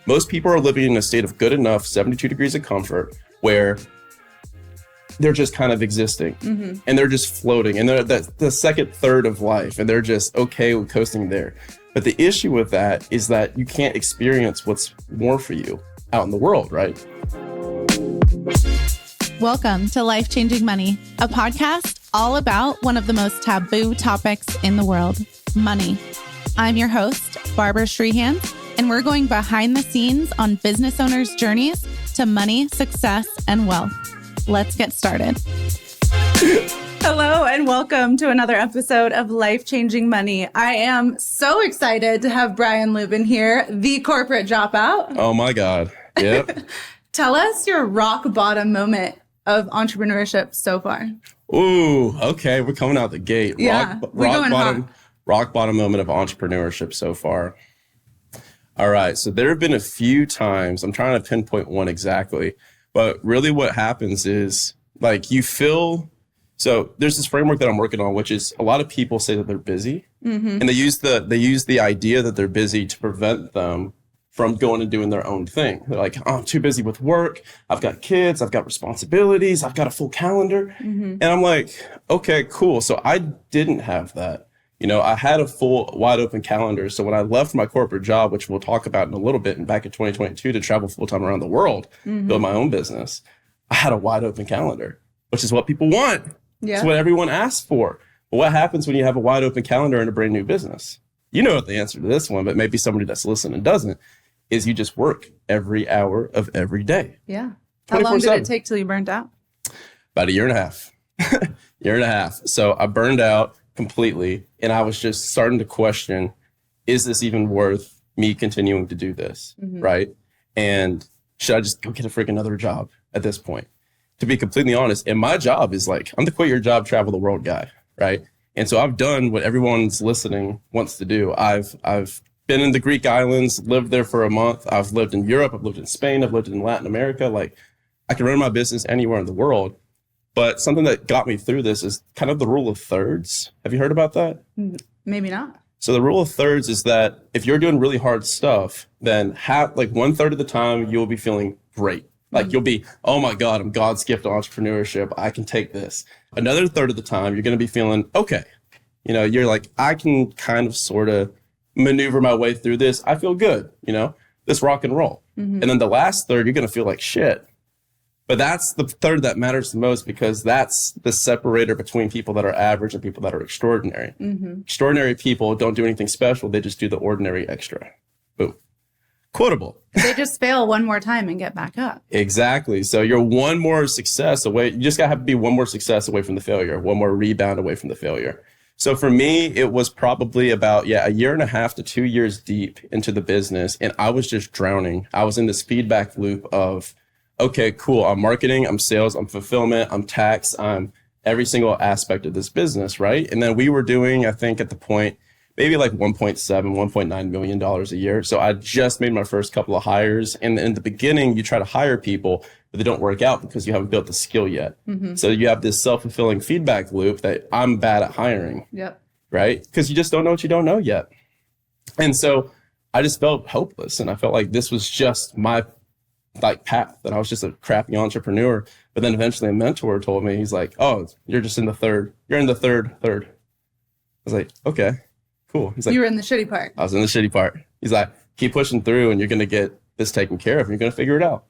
Most people are living in a state of good enough, 72 degrees of comfort, where they're just kind of existing and they're just floating and they're the second third of life and they're just okay with coasting there. But the issue with that is that you can't experience what's more for you out in the world, right? Welcome to Life Changing Money, a podcast all about one of the most taboo topics in the world, money. I'm your host, Barbara Strehans, and we're going behind the scenes on business owners' journeys to money, success, and wealth. Let's get started. Hello, and welcome to another episode of Life Changing Money. I am so excited to have Brian Luebben here, the Corporate Dropout. Oh my God. Yep. Tell us your rock bottom moment of entrepreneurship so far. Ooh, okay. We're coming out the gate. Yeah, Rock bottom moment of entrepreneurship so far. All right. So there have been a few times, I'm trying to pinpoint one exactly, but really what happens is like so there's this framework that I'm working on, which is a lot of people say that they're busy and they use the idea that they're busy to prevent them from going and doing their own thing. They're like, oh, I'm too busy with work. I've got kids. I've got responsibilities. I've got a full calendar. And I'm like, okay, cool. So I didn't have that. You know, I had a full wide open calendar. So when I left my corporate job, which we'll talk about in a little bit, and back in 2022 to travel full time around the world, build my own business, I had a wide open calendar, which is what people want. Yeah. It's what everyone asks for. But what happens when you have a wide open calendar in a brand new business? You know what the answer to this one, but maybe somebody that's listening doesn't, is you just work every hour of every day. Yeah. How long did it take till you burned out? About a year and a half. Year and a half. So I burned out completely. And I was just starting to question, is this even worth me continuing to do this? Right? And should I just go get a freaking other job at this point? To be completely honest, and my job is like, I'm the quit your job, travel the world guy. Right? And so I've done what everyone's listening wants to do. I've been in the Greek islands, lived there for a month. I've lived in Europe. I've lived in Spain. I've lived in Latin America. Like, I can run my business anywhere in the world. But something that got me through this is kind of the rule of thirds. Have you heard about that? Maybe not. So the rule of thirds is that if you're doing really hard stuff, then 1/3 of the time you'll be feeling great. Like you'll be, oh my God, I'm God's gift to entrepreneurship. I can take this. Another third of the time you're going to be feeling, okay. You know, you're like, I can kind of sort of maneuver my way through this. I feel good, you know, this rock and roll. And then the last third, you're going to feel like shit. But that's the third that matters the most because that's the separator between people that are average and people that are extraordinary. Extraordinary people don't do anything special. They just do the ordinary extra. Boom. Quotable. They just fail one more time and get back up. Exactly. So you're one more success away. You just got to have to be one more success away from the failure, one more rebound away from the failure. So for me, it was probably about, a year and a half to 2 years deep into the business. And I was just drowning. I was in this feedback loop of, okay, cool. I'm marketing, I'm sales, I'm fulfillment, I'm tax, I'm every single aspect of this business, right? And then we were doing, I think at the point, maybe like $1.9 million a year. So I just made my first couple of hires. And in the beginning, you try to hire people, but they don't work out because you haven't built the skill yet. So you have this self-fulfilling feedback loop that I'm bad at hiring, right? Because you just don't know what you don't know yet. And so I just felt hopeless. And I felt like this was just my path, that I was just a crappy entrepreneur. But then eventually a mentor told me, he's like, oh, you're just in the third. You're in the third. I was like, okay, cool. He's like, you were in the shitty part. I was in the shitty part. He's like, keep pushing through and you're going to get this taken care of and you're going to figure it out.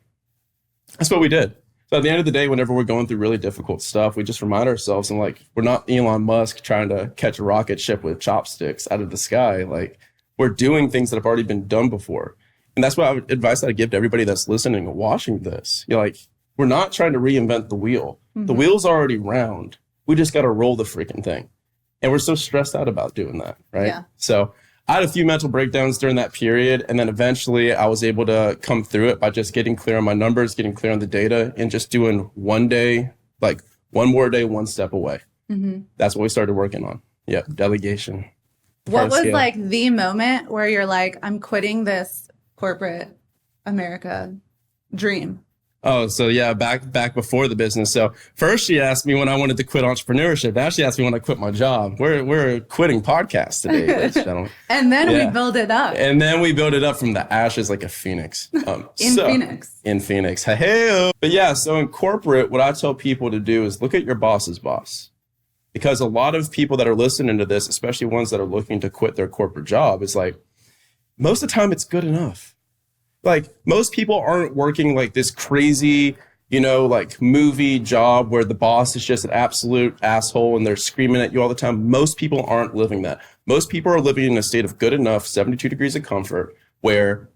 That's what we did. So at the end of the day, whenever we're going through really difficult stuff, we just remind ourselves, and like, we're not Elon Musk trying to catch a rocket ship with chopsticks out of the sky. Like, we're doing things that have already been done before. And that's what advice that I give to everybody that's listening and watching this. You're like, we're not trying to reinvent the wheel. The wheel's already round. We just got to roll the freaking thing. And we're so stressed out about doing that, right? Yeah. So I had a few mental breakdowns during that period. And then eventually I was able to come through it by just getting clear on my numbers, getting clear on the data, and just doing one day, like one more day, one step away. That's what we started working on. Yeah, delegation. What was like the moment where you're like, I'm quitting this corporate America dream? Oh, so yeah, back before the business. So first she asked me when I wanted to quit entrepreneurship. Now she asked me when I quit my job. We're quitting podcast today, ladies and gentlemen. And then we build it up. And then we build it up from the ashes like a phoenix. Phoenix. In Phoenix. Hey. But yeah, so in corporate, what I tell people to do is look at your boss's boss. Because a lot of people that are listening to this, especially ones that are looking to quit their corporate job, is like, most of the time it's good enough. Like most people aren't working like this crazy, like movie job where the boss is just an absolute asshole and they're screaming at you all the time. Most people aren't living that. Most people are living in a state of good enough, 72 degrees of comfort, where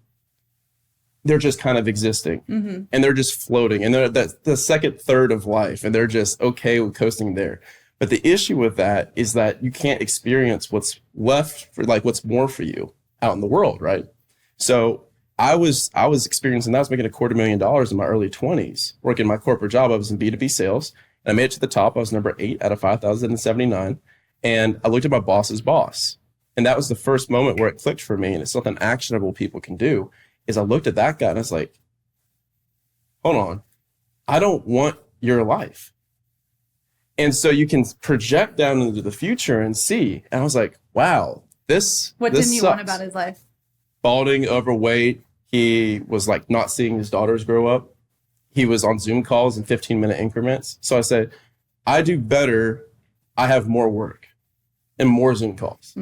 they're just kind of existing and they're just floating and they're the second third of life and they're just okay with coasting there. But the issue with that is that you can't experience what's left for like what's more for you out in the world, right? So I was experiencing that. I was making $250,000 in my early 20s, working my corporate job. I was in B2B sales and I made it to the top. I was number 8 out of 5,079. And I looked at my boss's boss. And that was the first moment where it clicked for me. And it's something actionable people can do is I looked at that guy and I was like, hold on, I don't want your life. And so you can project down into the future and see. And I was like, wow, What didn't you want about his life? Balding, overweight. He was like not seeing his daughters grow up. He was on Zoom calls in 15-minute increments. So I said, I do better. I have more work and more Zoom calls.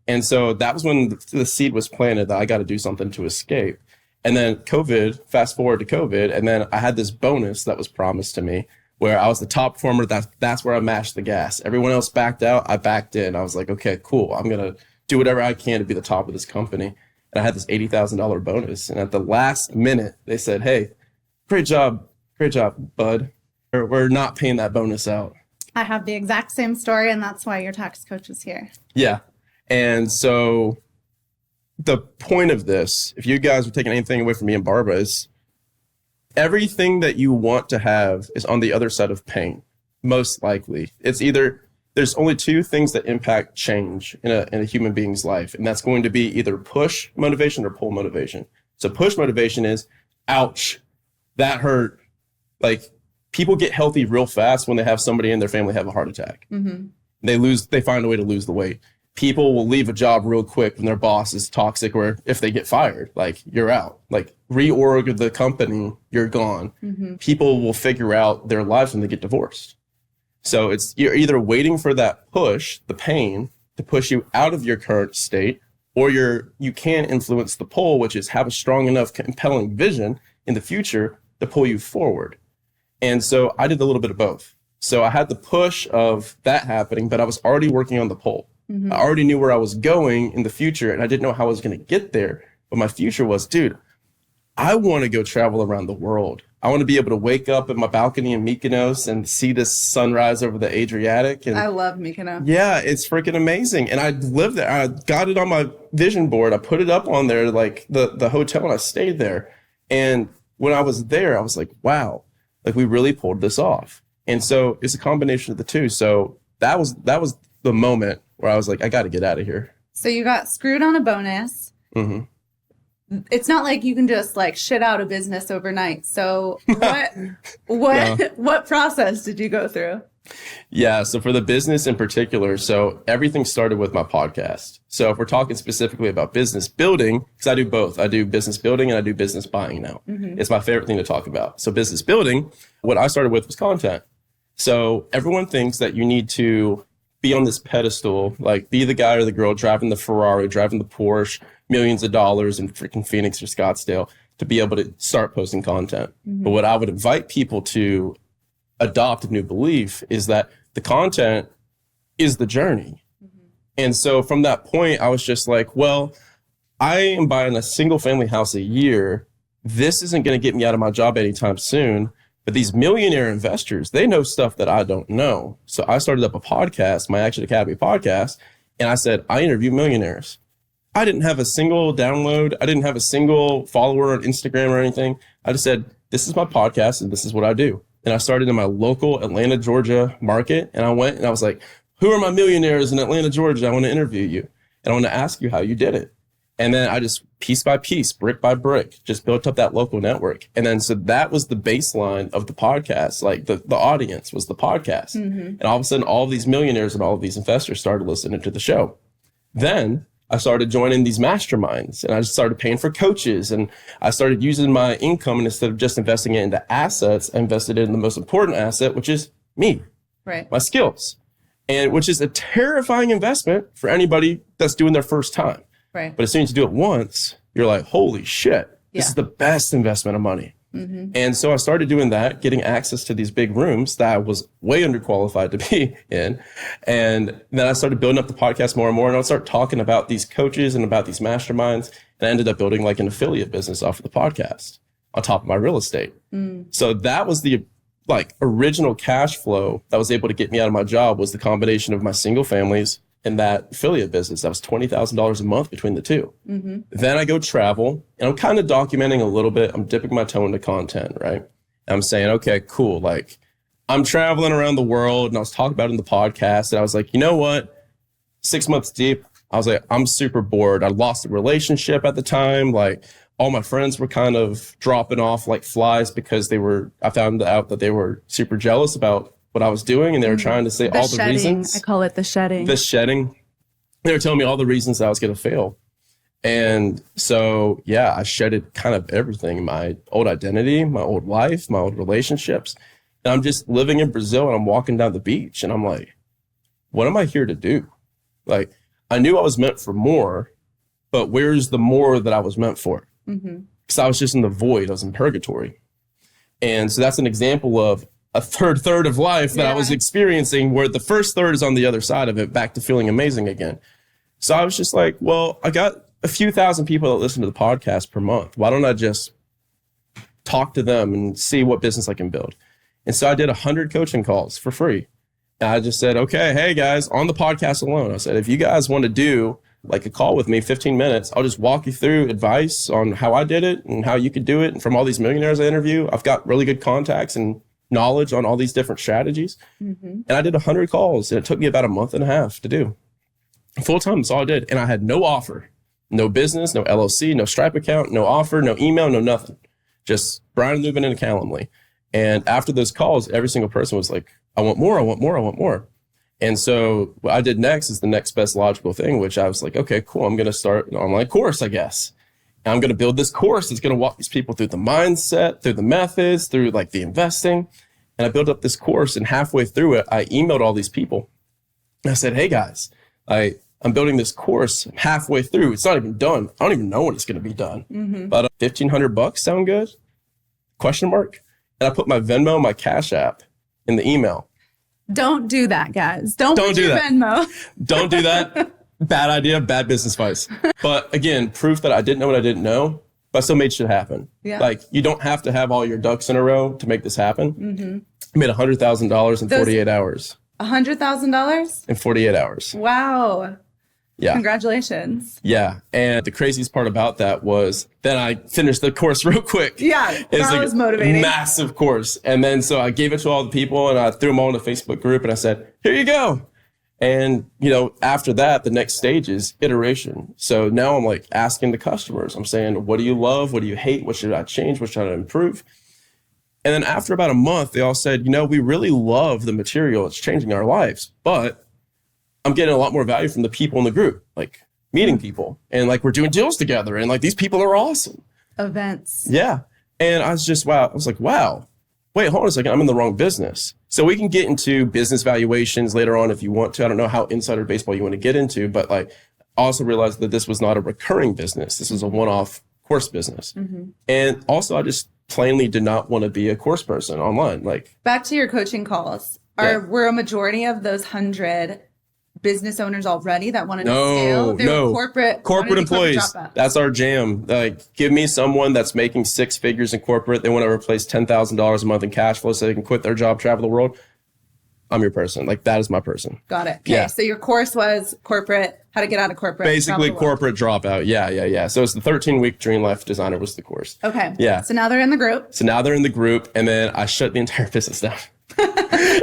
And so that was when the seed was planted that I got to do something to escape. And then fast forward to COVID. And then I had this bonus that was promised to me where I was the top performer. That's where I mashed the gas. Everyone else backed out. I backed in. I was like, okay, cool. I'm going to do whatever I can to be the top of this company. And I had this $80,000 bonus. And at the last minute, they said, hey, great job, bud. We're not paying that bonus out. I have the exact same story, and that's why your tax coach is here. Yeah. And so the point of this, if you guys are taking anything away from me and Barbara, is everything that you want to have is on the other side of pain, most likely. It's either... There's only 2 things that impact change in a human being's life, and that's going to be either push motivation or pull motivation. So push motivation is, ouch, that hurt. Like people get healthy real fast when they have somebody in their family have a heart attack. They find a way to lose the weight. People will leave a job real quick when their boss is toxic, or if they get fired, like you're out. Like reorg the company, you're gone. People will figure out their lives when they get divorced. So you're either waiting for that push, the pain, to push you out of your current state, or you can influence the pull, which is have a strong enough, compelling vision in the future to pull you forward. And so I did a little bit of both. So I had the push of that happening, but I was already working on the pull. I already knew where I was going in the future, and I didn't know how I was going to get there. But my future was, dude, I want to go travel around the world. I want to be able to wake up in my balcony in Mykonos and see this sunrise over the Adriatic. And I love Mykonos. Yeah, it's freaking amazing. And I lived there. I got it on my vision board. I put it up on there, like the hotel, and I stayed there. And when I was there, I was like, wow, like we really pulled this off. And so it's a combination of the two. So that was the moment where I was like, I got to get out of here. So you got screwed on a bonus. It's not like you can just like shit out a business overnight. So what process did you go through? Yeah. So for the business in particular, so everything started with my podcast. So if we're talking specifically about business building, because I do both. I do business building and I do business buying now. It's my favorite thing to talk about. So business building, what I started with was content. So everyone thinks that you need to be on this pedestal, like be the guy or the girl driving the Ferrari, driving the Porsche, millions of dollars in freaking Phoenix or Scottsdale to be able to start posting content. But what I would invite people to adopt a new belief is that the content is the journey. And so from that point, I was just like, well, I am buying a single family house a year. This isn't going to get me out of my job anytime soon. But these millionaire investors, they know stuff that I don't know. So I started up a podcast, my Action Academy podcast, and I said, I interview millionaires. I didn't have a single download. I didn't have a single follower on Instagram or anything. I just said, this is my podcast and this is what I do. And I started in my local Atlanta, Georgia market. And I went and I was like, who are my millionaires in Atlanta, Georgia? I want to interview you. And I want to ask you how you did it. And then I just piece by piece, brick by brick, just built up that local network. And then so that was the baseline of the podcast. Like the audience was the podcast. And all of a sudden, all of these millionaires and all of these investors started listening to the show. Then I started joining these masterminds and I just started paying for coaches. And I started using my income, and instead of just investing it into assets, I invested it in the most important asset, which is me, my skills, and which is a terrifying investment for anybody that's doing their first time. But as soon as you do it once, you're like, holy shit, this is the best investment of money. And so I started doing that, getting access to these big rooms that I was way underqualified to be in. And then I started building up the podcast more and more. And I'll start talking about these coaches and about these masterminds. And I ended up building like an affiliate business off of the podcast on top of my real estate. So that was the like original cash flow that was able to get me out of my job, was the combination of my single families and that affiliate business. That was $20,000 a month between the two. Then I go travel, and I'm kind of documenting a little bit. I'm dipping my toe into content, right? And I'm saying, okay, cool. Like I'm traveling around the world, and I was talking about it in the podcast, and I was like, you know what? 6 months deep, I was like, I'm super bored. I lost a relationship at the time. Like all my friends were kind of dropping off like flies because I found out that they were super jealous about what I was doing, and they were trying to say all the reasons. I call it the shedding. The shedding. They were telling me all the reasons that I was going to fail. And so, yeah, I shedded kind of everything, my old identity, my old life, my old relationships. And I'm just living in Brazil, and I'm walking down the beach, and I'm like, what am I here to do? Like, I knew I was meant for more, but where's the more that I was meant for? Because I was just in the void. I was in purgatory. And so that's an example of a third of life that I was experiencing, where the first third is on the other side of it, back to feeling amazing again. So I was just like, well, I got a few thousand people that listen to the podcast per month. Why don't I just talk to them and see what business I can build? And so I did 100 coaching calls for free. And I just said, okay, hey guys, on the podcast alone, I said, if you guys want to do like a call with me, 15 minutes, I'll just walk you through advice on how I did it and how you could do it. And from all these millionaires I interview, I've got really good contacts and knowledge on all these different strategies. And I did 100 calls, and it took me about a month and a half to do. Full time, that's all I did. And I had no offer, no business, no LLC, no Stripe account, no offer, no email, no nothing. Just Brian Luebben and a Calendly. And after those calls, every single person was like, I want more, I want more, I want more. And so what I did next is the next best logical thing, which I was like, okay, cool. I'm going to start an online course, I guess. I'm going to build this course that's going to walk these people through the mindset, through the methods, through like the investing. And I built up this course, and halfway through it, I emailed all these people. And I said, hey guys, I'm building this course. Halfway through, it's not even done. I don't even know when it's going to be done. But $1,500 sound good? Question mark. And I put my Venmo, my Cash App in the email. Don't do that, guys. Don't put your Venmo. Don't do that. Bad idea, bad business advice. But again, proof that I didn't know what I didn't know, but I still made shit happen. Like, you don't have to have all your ducks in a row to make this happen. I made $100,000 in 48 hours. $100,000? In 48 hours. Wow. Yeah. Congratulations. Yeah. And the craziest part about that was then I finished the course real quick. Yeah. That was motivating. Massive course. And then so I gave it to all the people, and I threw them all in a Facebook group, and I said, here you go. And, you know, after that, the next stage is iteration. So now I'm like asking the customers, I'm saying, what do you love? What do you hate? What should I change? What should I improve? And then after about a month, they all said, you know, we really love the material. It's changing our lives, but I'm getting a lot more value from the people in the group, like meeting people, and like we're doing deals together, and like these people are awesome. Events. Yeah. And I was just, wow. I was like, wow, wait, hold on a second. I'm in the wrong business. So we can get into business valuations later on if you want to. I don't know how insider baseball you want to get into, but like I also realized that this was not a recurring business. This was a one-off course business. And also I just plainly did not want to be a course person online. Like, back to your coaching calls. Were a majority of those 100 business owners already that wanted to scale? They were corporate employees. That's our jam. Like, give me someone that's making 6 figures in corporate. They want to replace $10,000 a month in cash flow so they can quit their job, travel the world. I'm your person. Like, that is my person. Got it. Okay. Yeah. So your course was corporate, how to get out of corporate. Basically corporate dropout. Yeah. So it's the 13-week Dream Life Designer was the course. Okay. Yeah. So now they're in the group. And then I shut the entire business down.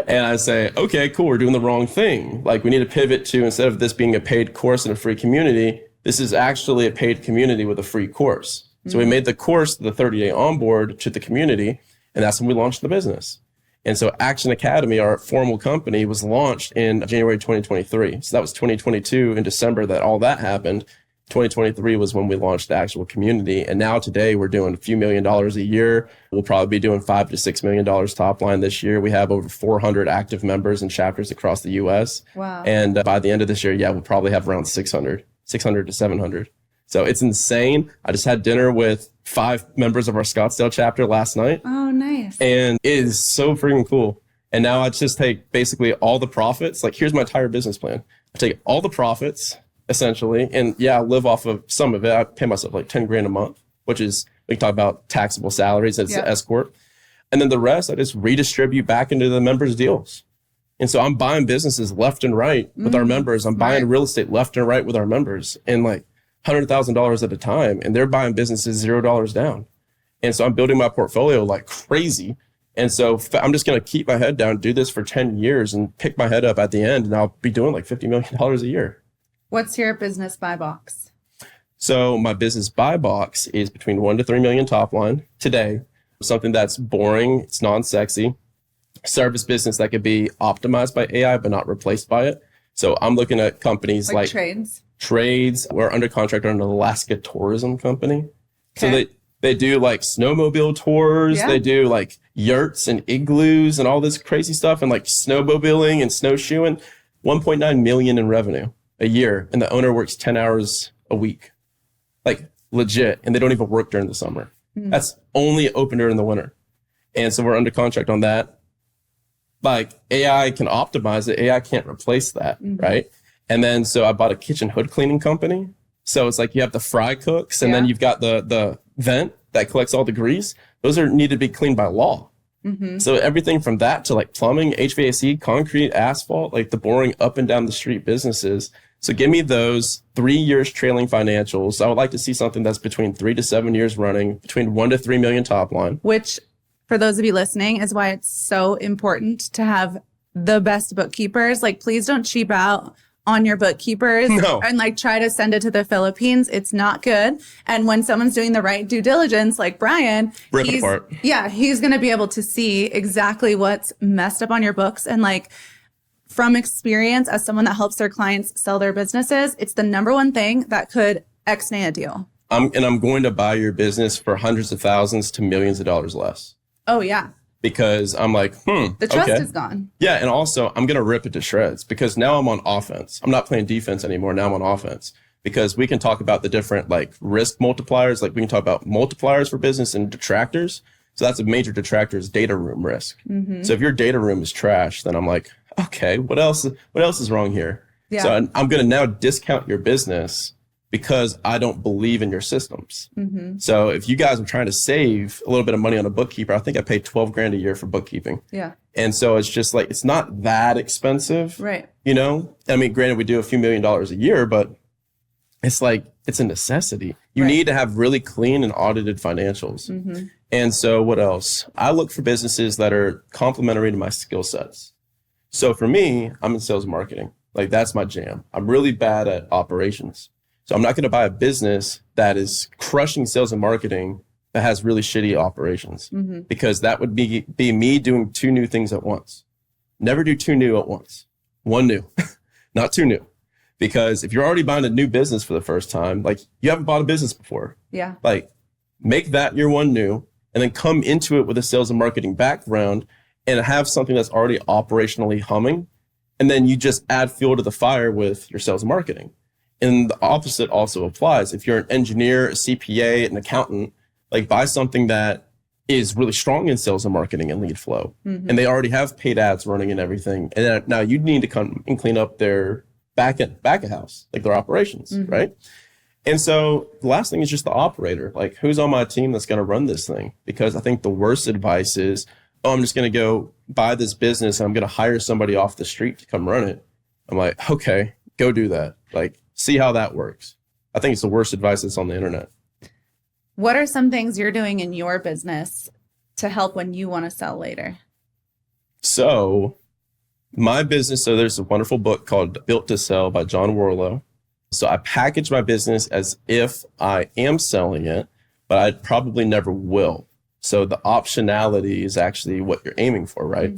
And I say, okay, cool, we're doing the wrong thing. Like, we need to pivot to, instead of this being a paid course and a free community, This is actually a paid community with a free course. So we made the course the 30-day onboard to the community, and that's when we launched the business. And so Action Academy, our formal company, was launched in January 2023. So that was 2022 in December that all that happened. 2023 was when we launched the actual community. And now today we're doing a few $1 million a year. We'll probably be doing $5 to $6 million top line this year. We have over 400 active members and chapters across the US. Wow. And by the end of this year, we'll probably have around 600 to 700. So it's insane. I just had dinner with 5 members of our Scottsdale chapter last night. Oh, nice. And it is so freaking cool. And now I just take basically all the profits. Like, here's my entire business plan. I take all the profits, essentially, and I live off of some of it. I pay myself like 10 grand a month, which is, we can talk about taxable salaries as an S corp. And then the rest, I just redistribute back into the members' deals. And so I'm buying businesses left and right with our members. I'm buying real estate left and right with our members, and like $100,000 at a time. And they're buying businesses $0 down. And so I'm building my portfolio like crazy. And so I'm just going to keep my head down, do this for 10 years and pick my head up at the end. And I'll be doing like $50 million a year. What's your business buy box? So my business buy box is between 1 to 3 million top line today. Something that's boring. It's non-sexy. Service business that could be optimized by AI, but not replaced by it. So I'm looking at companies like trades. We're under contract on an Alaska tourism company. Okay. So they do like snowmobile tours. Yeah. They do like yurts and igloos and all this crazy stuff, and like snowmobiling and snowshoeing. 1.9 million in revenue a year. And the owner works 10 hours a week, like legit. And they don't even work during the summer. That's only open during the winter. And so we're under contract on that. Like, AI can optimize it. AI can't replace that, right? And then, so I bought a kitchen hood cleaning company. So it's like you have the fry cooks, and then you've got the vent that collects all the grease. Those need to be cleaned by law. So everything from that to like plumbing, HVAC, concrete, asphalt, like the boring up and down the street businesses. So give me those 3 years trailing financials. I would like to see something that's between 3 to 7 years running, between 1 to 3 million top line. Which, for those of you listening, is why it's so important to have the best bookkeepers. Like, please don't cheap out on your bookkeepers and like try to send it to the Philippines. It's not good. And when someone's doing the right due diligence, like Brian, he's going to be able to see exactly what's messed up on your books. And like, from experience, as someone that helps their clients sell their businesses, it's the number one thing that could ex-nay a deal. I'm going to buy your business for hundreds of thousands to millions of dollars less. Oh, yeah. Because I'm like, the trust is gone. Yeah. And also, I'm going to rip it to shreds because now I'm on offense. I'm not playing defense anymore. Now I'm on offense because we can talk about the different like risk multipliers. Like, we can talk about multipliers for business and detractors. So that's a major detractor is data room risk. So if your data room is trash, then I'm like, okay, what else is wrong here? Yeah. So I'm going to now discount your business because I don't believe in your systems. So if you guys are trying to save a little bit of money on a bookkeeper, I think I pay 12 grand a year for bookkeeping. Yeah. And so it's just like, it's not that expensive. Right. You know, I mean, granted, we do a few $1 million a year, but it's like, it's a necessity. You need to have really clean and audited financials. And so what else? I look for businesses that are complementary to my skill sets. So for me, I'm in sales and marketing. Like, that's my jam. I'm really bad at operations. So I'm not going to buy a business that is crushing sales and marketing that has really shitty operations because that would be me doing 2 new things at once. Never do 2 new at once. 1 new, not 2 new. Because if you're already buying a new business for the first time, like, you haven't bought a business before. Yeah. Like, make that your 1 new and then come into it with a sales and marketing background and have something that's already operationally humming. And then you just add fuel to the fire with your sales and marketing. And the opposite also applies. If you're an engineer, a CPA, an accountant, like, buy something that is really strong in sales and marketing and lead flow. And they already have paid ads running and everything. And then now you need to come and clean up their back of house, like their operations, right? And so the last thing is just the operator. Like, who's on my team that's going to run this thing? Because I think the worst advice is, I'm just going to go buy this business and I'm going to hire somebody off the street to come run it. I'm like, okay, go do that. Like, see how that works. I think it's the worst advice that's on the internet. What are some things you're doing in your business to help when you want to sell later? So my business, there's a wonderful book called Built to Sell by John Warlow. So I package my business as if I am selling it, but I probably never will. So the optionality is actually what you're aiming for, right?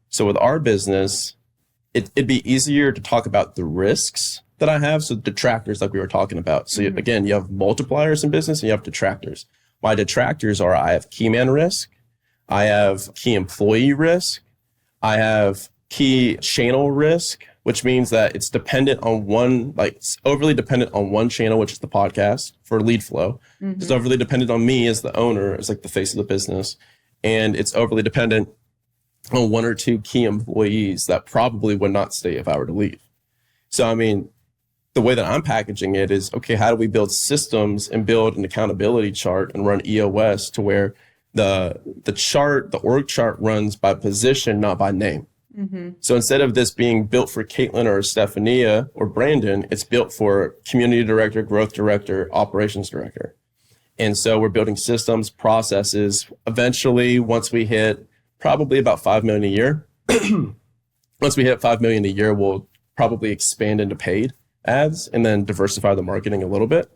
So with our business, it'd be easier to talk about the risks that I have. So detractors, like we were talking about. So again, you have multipliers in business and you have detractors. My detractors are I have key man risk. I have key employee risk. I have key channel risk, which means that it's dependent on one, like it's overly dependent on one channel, which is the podcast for lead flow. It's overly dependent on me as the owner, as like the face of the business. And it's overly dependent on one or two key employees that probably would not stay if I were to leave. So, I mean, the way that I'm packaging it is, okay, how do we build systems and build an accountability chart and run EOS to where the org chart runs by position, not by name. So instead of this being built for Caitlin or Stephania or Brandon, it's built for community director, growth director, operations director. And so we're building systems, processes. Eventually, once we hit probably about 5 million a year, once we hit 5 million a year, we'll probably expand into paid ads and then diversify the marketing a little bit.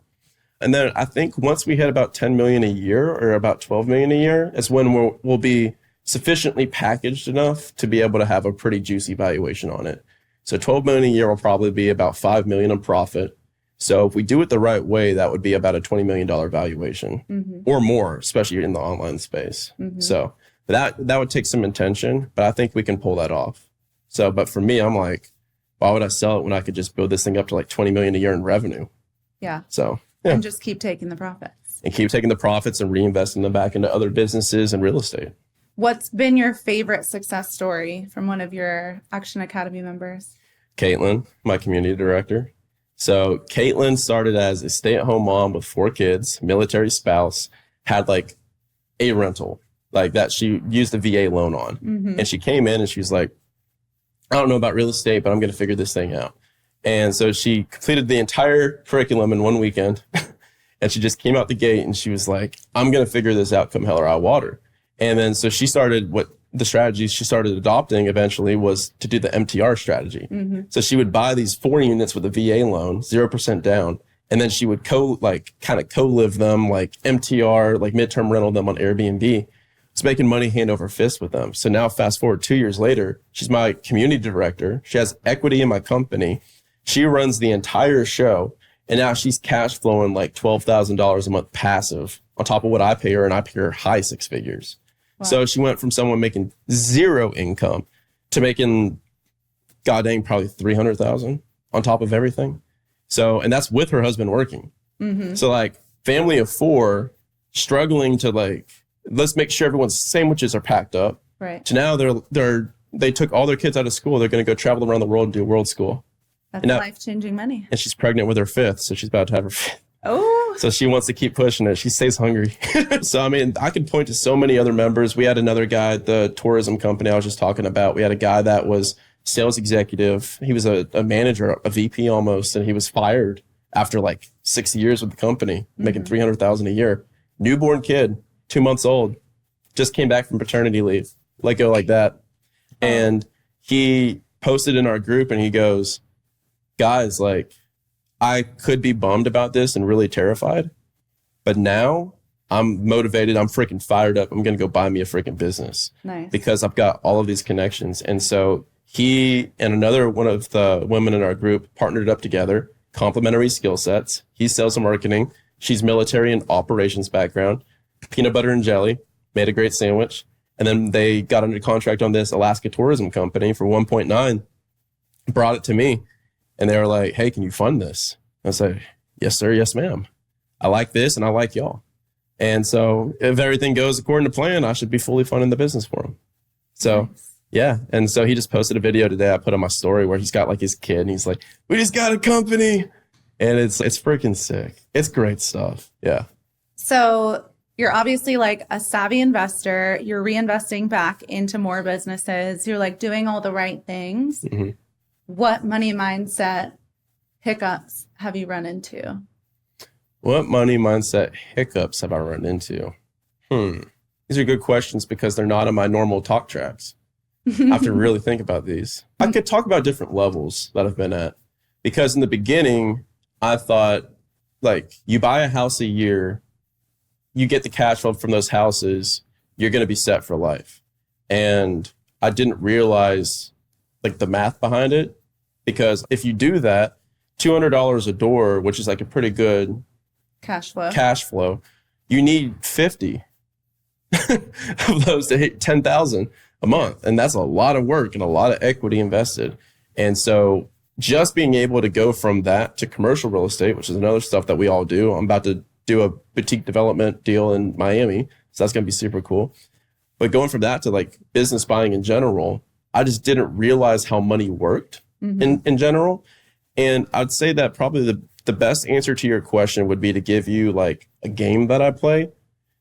And then I think once we hit about 10 million a year or about 12 million a year is when we'll be sufficiently packaged enough to be able to have a pretty juicy valuation on it. So 12 million a year will probably be about 5 million in profit. So if we do it the right way, that would be about a $20 million valuation or more, especially in the online space. So that would take some intention, but I think we can pull that off. So, but for me, I'm like, why would I sell it when I could just build this thing up to like 20 million a year in revenue? Yeah. So, yeah. And just keep taking the profits. And keep taking the profits and reinvesting them back into other businesses and real estate. What's been your favorite success story from one of your Action Academy members? Caitlin, my community director. So Caitlin started as a stay-at-home mom with 4 kids, military spouse, had like a rental like that she used a VA loan on. And she came in and she was like, I don't know about real estate, but I'm going to figure this thing out. And so she completed the entire curriculum in one weekend. And she just came out the gate and she was like, I'm going to figure this out come hell or high water. And then so she started what the strategies she started adopting eventually was to do the MTR strategy. So she would buy these 4 units with a VA loan, 0% down. And then she would co-live them like MTR, like midterm rental them on Airbnb. It's making money hand over fist with them. So now fast forward 2 years later, she's my community director. She has equity in my company. She runs the entire show. And now she's cash flowing like $12,000 a month passive on top of what I pay her. And I pay her high 6 figures. Wow. So she went from someone making 0 income to making, god dang, probably 300,000 on top of everything. So, and that's with her husband working. So like family of 4 struggling to like, let's make sure everyone's sandwiches are packed up. Right. To now they took all their kids out of school. They're going to go travel around the world and do world school. That's life-changing money. And she's pregnant with her 5th. So she's about to have her 5th. Oh. So she wants to keep pushing it. She stays hungry. So, I mean, I could point to so many other members. We had another guy at the tourism company I was just talking about. We had a guy that was sales executive. He was a manager, a VP almost, and he was fired after like 6 years with the company, making $300,000 a year. Newborn kid, 2 months old, just came back from paternity leave, let go like that. And he posted in our group and he goes, guys, like, I could be bummed about this and really terrified, but now I'm motivated. I'm freaking fired up. I'm going to go buy me a freaking business. Nice. Because I've got all of these connections. And so he and another one of the women in our group partnered up together, complementary skill sets. He's sales and marketing. She's military and operations background, peanut butter and jelly, made a great sandwich. And then they got under contract on this Alaska tourism company for 1.9, brought it to me. And they were like, hey, can you fund this? I said, yes, sir. Yes, ma'am. I like this and I like y'all. And so if everything goes according to plan, I should be fully funding the business for him. So, yeah. And so he just posted a video today I put on my story where he's got like his kid and he's like, we just got a company. And it's freaking sick. It's great stuff. Yeah. So you're obviously like a savvy investor. You're reinvesting back into more businesses. You're like doing all the right things. What money mindset hiccups have you run into? What money mindset hiccups have I run into? These are good questions because they're not on my normal talk tracks. I have to really think about these. I could talk about different levels that I've been at because in the beginning, I thought, like, you buy a house a year, you get the cash flow from those houses, you're going to be set for life. And I didn't realize like the math behind it, because if you do that, $200 a door, which is like a pretty good cash flow, you need 50 of those to hit 10,000 a month. And that's a lot of work and a lot of equity invested. And so just being able to go from that to commercial real estate, which is another stuff that we all do. I'm about to do a boutique development deal in Miami. So that's going to be super cool. But going from that to like business buying in general, I just didn't realize how money worked in general. And I'd say that probably the best answer to your question would be to give you like a game that I play.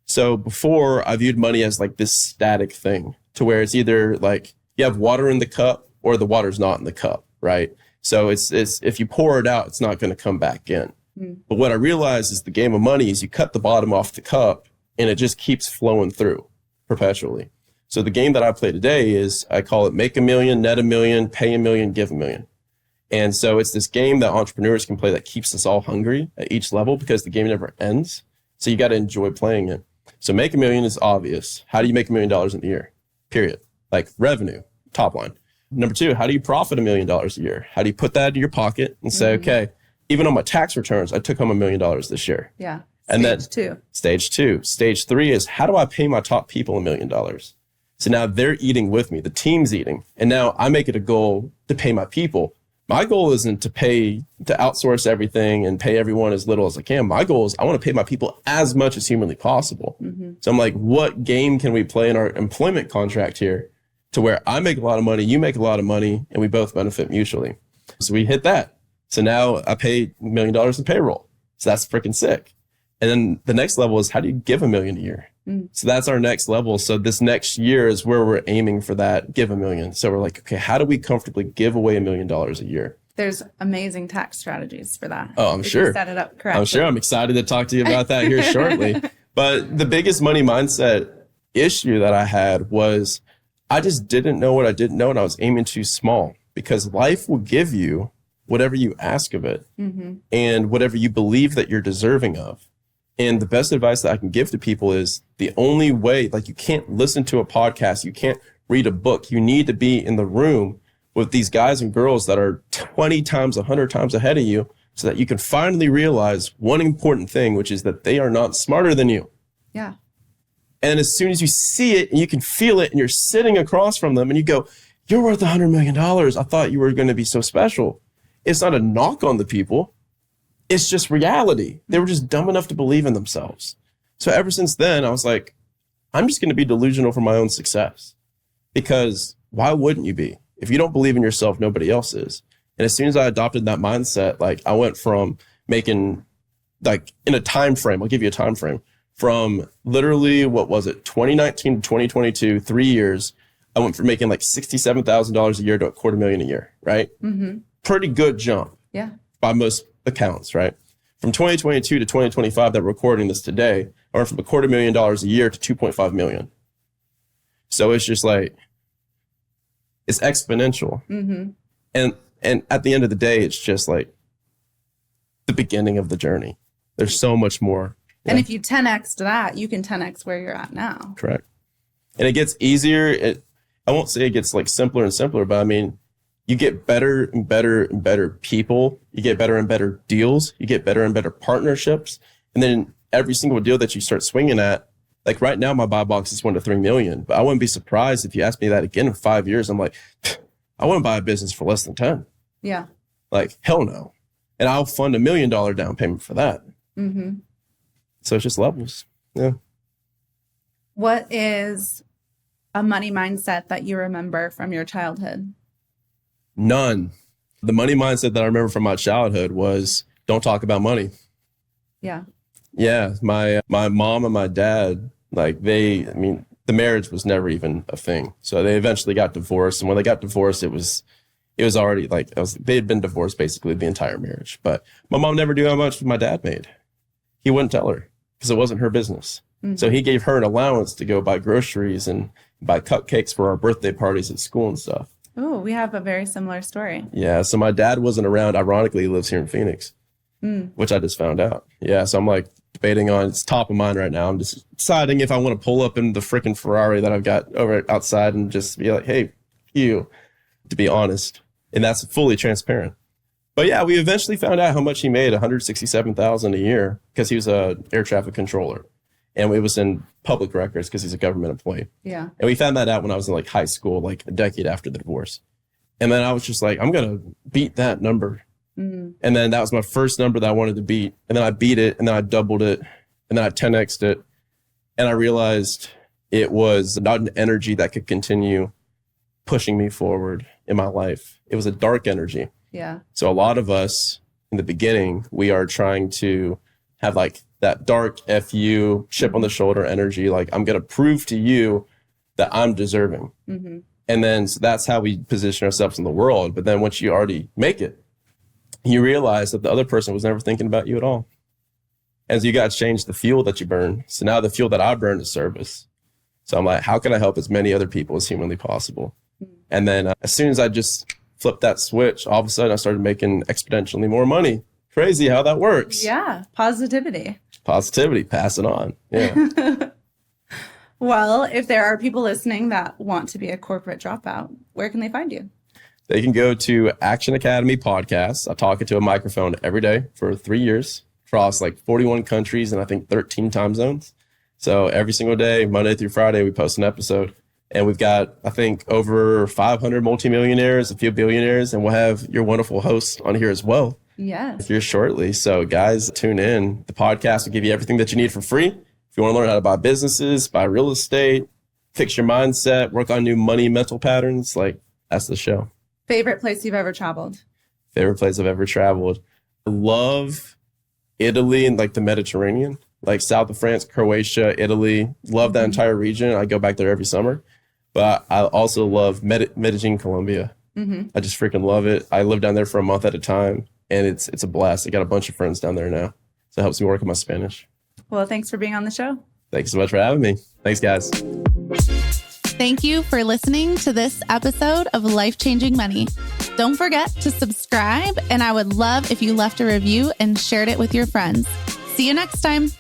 So before, I viewed money as like this static thing to where it's either like you have water in the cup or the water's not in the cup, right? So it's if you pour it out, it's not going to come back in. But what I realized is the game of money is you cut the bottom off the cup and it just keeps flowing through perpetually. So the game that I play today is, I call it make a million, net a million, pay a million, give a million. And so it's this game that entrepreneurs can play that keeps us all hungry at each level because the game never ends. So you got to enjoy playing it. So make a million is obvious. How do you make $1 million in a year? Period. Like revenue, top line. Number two, how do you profit $1 million a year? How do you put that in your pocket and say, okay, even on my tax returns, I took home $1 million this year. Yeah. And then Stage two. Stage three is, how do I pay my top people $1 million? So now they're eating with me. The team's eating. And now I make it a goal to pay my people. My goal isn't to outsource everything and pay everyone as little as I can. My goal is I want to pay my people as much as humanly possible. So I'm like, what game can we play in our employment contract here to where I make a lot of money, you make a lot of money, and we both benefit mutually? So we hit that. So now I pay $1 million in payroll. So that's freaking sick. And then the next level is, how do you give $1 million a year? So that's our next level. So this next year is where we're aiming for that, give $1 million. So we're like, okay, how do we comfortably give away $1 million a year? There's amazing tax strategies for that. Oh, I'm sure. Set it up correctly. I'm sure. I'm excited to talk to you about that here shortly. But the biggest money mindset issue that I had was I just didn't know what I didn't know, and I was aiming too small, because life will give you whatever you ask of it and whatever you believe that you're deserving of. And the best advice that I can give to people is, the only way, like, you can't listen to a podcast, you can't read a book. You need to be in the room with these guys and girls that are 20 times, 100 times ahead of you, so that you can finally realize one important thing, which is that they are not smarter than you. Yeah. And as soon as you see it and you can feel it and you're sitting across from them and you go, you're worth $100 million. I thought you were going to be so special. It's not a knock on the people. It's just reality. They were just dumb enough to believe in themselves. So ever since then, I was like, I'm just going to be delusional for my own success. Because why wouldn't you be? If you don't believe in yourself, nobody else is. And as soon as I adopted that mindset, like, I went from making, like, in a time frame, I'll give you a time frame, from literally, 2019 to 2022, 3 years, I went from making like $67,000 a year to $250,000 a year, right? Pretty good jump. Yeah. By most accounts, right? From 2022 to 2025 that we're recording this today, I went from $250,000 a year to $2.5 million. So it's just like, it's exponential. And at the end of the day, it's just like the beginning of the journey. There's so much more. And if you 10x to that, you can 10x where you're at now. Correct. And it gets easier. I won't say it gets like simpler and simpler, but I mean, you get better and better and better people. You get better and better deals. You get better and better partnerships. And then every single deal that you start swinging at, like right now, my buy box is $1 to $3 million, but I wouldn't be surprised if you asked me that again in 5 years. I'm like, I wouldn't buy a business for less than 10. Yeah. Like, hell no. And I'll fund $1 million down payment for that. So it's just levels. Yeah. What is a money mindset that you remember from your childhood? None. The money mindset that I remember from my childhood was, don't talk about money. Yeah. Yeah. My mom and my dad, like the marriage was never even a thing. So they eventually got divorced. And when they got divorced, it was already like, they had been divorced basically the entire marriage. But my mom never knew how much my dad made. He wouldn't tell her because it wasn't her business. So he gave her an allowance to go buy groceries and buy cupcakes for our birthday parties at school and stuff. Oh, we have a very similar story. Yeah. So my dad wasn't around. Ironically, he lives here in Phoenix. which I just found out. Yeah. So I'm like debating on, it's top of mind right now. I'm just deciding if I want to pull up in the freaking Ferrari that I've got over outside and just be like, hey, you, to be honest. And that's fully transparent. But yeah, we eventually found out how much he made, $167,000 a year, because he was a air traffic controller. And it was in public records because he's a government employee. Yeah. And we found that out when I was in like high school, like a decade after the divorce. And then I was just like, I'm going to beat that number. And then that was my first number that I wanted to beat. And then I beat it, and then I doubled it, and then I 10x'd it. And I realized it was not an energy that could continue pushing me forward in my life. It was a dark energy. Yeah. So a lot of us in the beginning, we are trying to have like that dark FU chip on the shoulder energy. Like, I'm going to prove to you that I'm deserving. And then so that's how we position ourselves in the world. But then once you already make it, you realize that the other person was never thinking about you at all. And so you got to change the fuel that you burn. So now the fuel that I burn is service. So I'm like, how can I help as many other people as humanly possible? And then as soon as I just flipped that switch, all of a sudden I started making exponentially more money. Crazy how that works. Yeah. Positivity. Positivity, pass it on. Yeah. Well, if there are people listening that want to be a corporate dropout, where can they find you? They can go to Action Academy Podcast. I talk into a microphone every day for 3 years across like 41 countries and I think 13 time zones. So every single day, Monday through Friday, we post an episode. And we've got, I think, over 500 multimillionaires, a few billionaires, and we'll have your wonderful host on here as well. Yes. Here shortly. So guys, tune in. The podcast will give you everything that you need for free. If you want to learn how to buy businesses, buy real estate, fix your mindset, work on new money mental patterns, like that's the show. Favorite place you've ever traveled? Favorite place I've ever traveled. I love Italy and like the Mediterranean, like south of France, Croatia, Italy. Love that entire region. I go back there every summer. But I also love Medellin, Colombia. I just freaking love it. I live down there for a month at a time, and it's a blast. I got a bunch of friends down there now, so it helps me work on my Spanish. Well, thanks for being on the show. Thanks so much for having me. Thanks, guys. Thank you for listening to this episode of Life Changing Money. Don't forget to subscribe, and I would love if you left a review and shared it with your friends. See you next time.